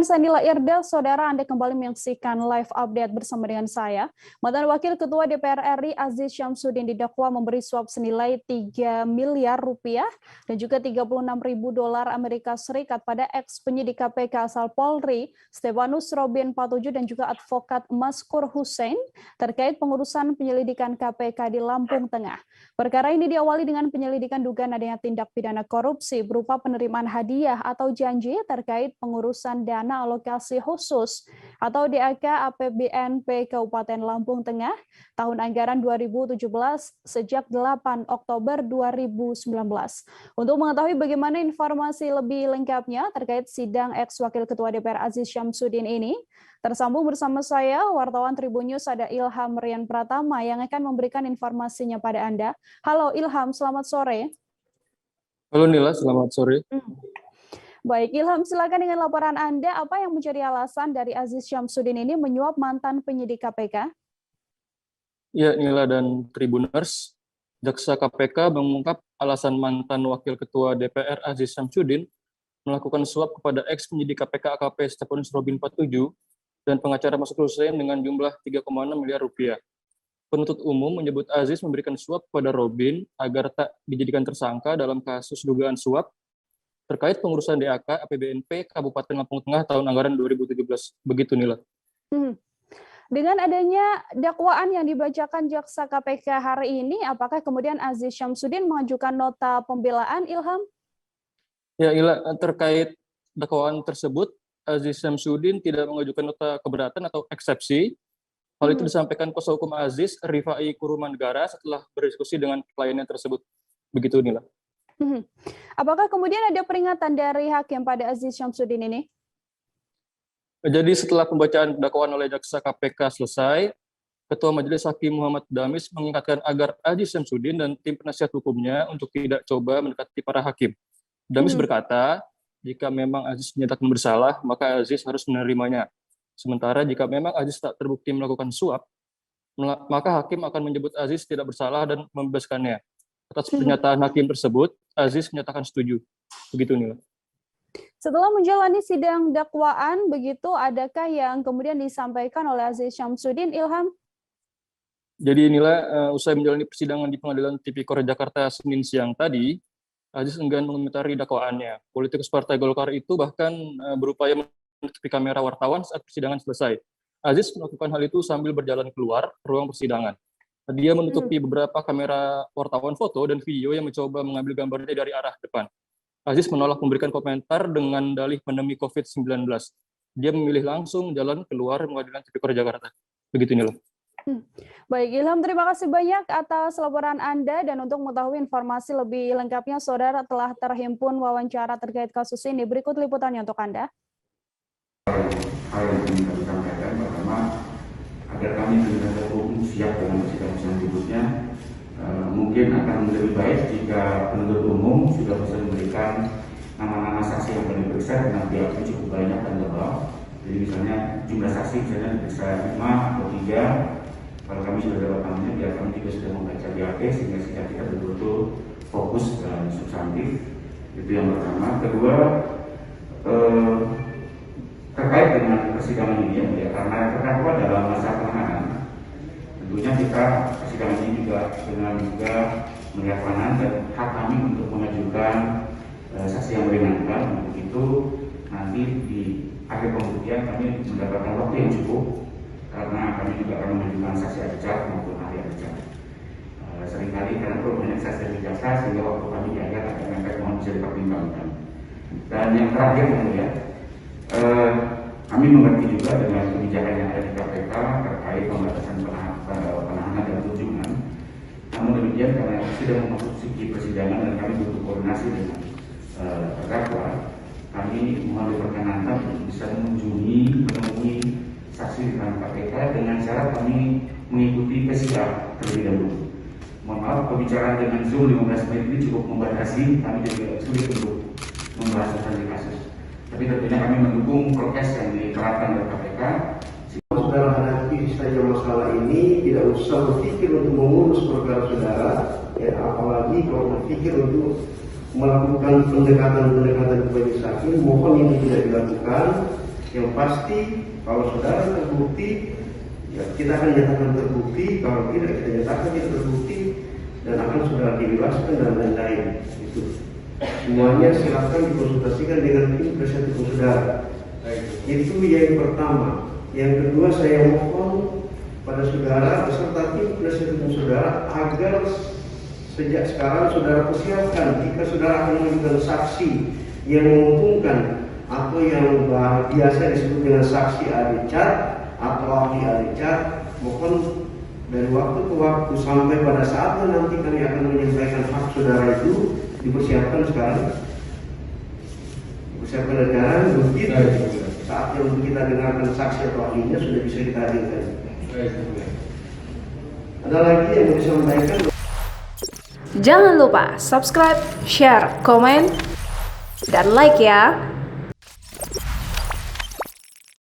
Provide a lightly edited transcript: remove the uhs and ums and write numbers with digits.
Sanila Irdal, saudara, Anda kembali menyaksikan live update bersama dengan saya. Mantan Wakil Ketua DPR RI Aziz Syamsuddin didakwa memberi suap senilai 3 miliar rupiah dan juga 36.000 dolar Amerika Serikat pada ex penyidik KPK asal Polri, Stefanus Robin Patuju dan juga advokat Maskur Hussein terkait pengurusan penyelidikan KPK di Lampung Tengah. Perkara ini diawali dengan penyelidikan dugaan adanya tindak pidana korupsi berupa penerimaan hadiah atau janji terkait pengurusan dana alokasi khusus atau DAK APBNP Kabupaten Lampung Tengah tahun anggaran 2017 sejak 8 Oktober 2019. Untuk mengetahui bagaimana informasi lebih lengkapnya terkait sidang ex-wakil Ketua DPR Aziz Syamsuddin ini, tersambung bersama saya, wartawan Tribun News, ada Ilham Rian Pratama yang akan memberikan informasinya pada Anda. Halo Ilham, selamat sore. Halo Nila, selamat sore. Baik, Ilham, silakan dengan laporan Anda, apa yang menjadi alasan dari Aziz Syamsuddin ini menyuap mantan penyidik KPK? Ya, Nila dan Tribuners, Jaksa KPK mengungkap alasan mantan Wakil Ketua DPR Aziz Syamsuddin melakukan suap kepada ex penyidik KPK AKP Stefanus Robin Patuju dan pengacara Maskur Hussein dengan jumlah 3,6 miliar rupiah. Penuntut umum menyebut Aziz memberikan suap kepada Robin agar tak dijadikan tersangka dalam kasus dugaan suap terkait pengurusan DAK APBNP Kabupaten Lampung Tengah tahun anggaran 2017. Begitu, Nila. Dengan adanya dakwaan yang dibacakan Jaksa KPK hari ini, apakah kemudian Aziz Syamsuddin mengajukan nota pembelaan, Ilham? Ya, Nila, terkait dakwaan tersebut, Aziz Syamsuddin tidak mengajukan nota keberatan atau eksepsi. Hal itu disampaikan kuasa hukum Aziz, Rifai Kurumanegara, setelah berdiskusi dengan kliennya tersebut. Begitu, Nila. Apakah kemudian ada peringatan dari hakim pada Aziz Syamsuddin ini? Jadi setelah pembacaan dakwaan oleh Jaksa KPK selesai, Ketua Majelis Hakim Muhammad Damis mengingatkan agar Aziz Syamsuddin dan tim penasihat hukumnya untuk tidak coba mendekati para hakim. Damis berkata, jika memang Aziz dinyatakan bersalah, maka Aziz harus menerimanya. Sementara jika memang Aziz tak terbukti melakukan suap, maka hakim akan menyebut Aziz tidak bersalah dan membebaskannya. Atas pernyataan hakim tersebut, Aziz menyatakan setuju. Begitu, Nila. Setelah menjalani sidang dakwaan, begitu adakah yang kemudian disampaikan oleh Aziz Syamsuddin, Ilham? Jadi, Nila, usai menjalani persidangan di Pengadilan Tipikor Jakarta Senin siang tadi, Aziz enggan mengomentari dakwaannya. Politikus Partai Golkar itu bahkan berupaya menutupi kamera wartawan saat persidangan selesai. Aziz melakukan hal itu sambil berjalan keluar ruang persidangan. Dia menutupi beberapa kamera wartawan foto dan video yang mencoba mengambil gambarnya dari arah depan. Aziz menolak memberikan komentar dengan dalih pandemi COVID-19. Dia memilih langsung jalan keluar Pengadilan Tipikor Jakarta. Begitu, Nila. Baik, Ilham, terima kasih banyak atas laporan Anda, dan untuk mengetahui informasi lebih lengkapnya, saudara, telah terhimpun wawancara terkait kasus ini. Berikut liputannya untuk Anda. Hal yang ingin kami sampaikan, pertama, agar kami penasihat hukum siap dengan persidangan berikutnya, mungkin akan lebih baik jika penuntut umum sudah bisa memberikan nama-nama saksi yang akan diperiksa dengan biaya cukup banyak dan tebal. Jadi misalnya jumlah saksi misalnya diperiksa 5 atau 3, kalau kami sudah dapat namanya, biar kami juga sudah membaca BAP sehingga sidang kita betul-betul fokus dan substantif. Itu yang pertama. Kedua, terkait dengan persidangan ini, ya, karena terdakwa dalam masa penahanan, tentunya kita persidangan ini juga dengan juga melihat peranan dan hak kami untuk mengajukan saksi yang meringankan. Untuk itu nanti di akhir pembuktian kami mendapatkan waktu yang cukup, karena kami juga akan mengajukan saksi ajar maupun ahli ajar. Seringkali karena perlu banyak saksi dari jaksa sehingga waktu kami di akhir agak mepet, mohon bisa dipertimbangkan. Dan yang terakhir, ya, kami mengerti juga dengan kebijakan yang ada di KPK terkait pembatasan penahanan dan kunjungan. Namun demikian, karena sudah memasuki persidangan dan kami butuh koordinasi dengan terdakwa, kami mohon diperkenankan untuk bisa menemui saksi di dalam KPK dengan syarat kami mengikuti PCR terlebih dahulu. Mohon maaf, pembicaraan dengan Zoom 15 menit ini cukup membatasi, kami juga sulit untuk membahas tentang kasus. Tapi tentunya kami mendukung prokes yang diterapkan oleh KPK. Saudara hadapi saja masalah ini, tidak usah berpikir untuk mengurus perkara saudara, ya, apalagi kalau berpikir untuk melakukan pendekatan kepada majelis hakim. Mohon ini tidak dilakukan, Yang pasti kalau saudara terbukti, ya kita akan nyatakan terbukti. Kalau tidak, kita nyatakan tidak terbukti dan akan saudara dibebaskan dan lain-lain. Itu semuanya silakan dikonsultasikan dengan tim penasihat hukum saudara. Itu yang pertama. Yang kedua, saya mohon pada saudara beserta tim penasihat hukum saudara agar sejak sekarang saudara persiapkan jika saudara akan mengajukan saksi yang menguntungkan atau yang biasa disebut dengan saksi adicat atau ahli adicat, mohon dari waktu ke waktu sampai pada saatnya nanti kami akan menyampaikan hak saudara itu dipersiapkan sekarang. Dipersiapkan sekarang, begitu saatnya untuk kita dengarkan saksi atau ahlinya sudah bisa kita hadirkan. Ada lagi yang mau disampaikan? Jangan lupa subscribe, share, komen, dan like ya.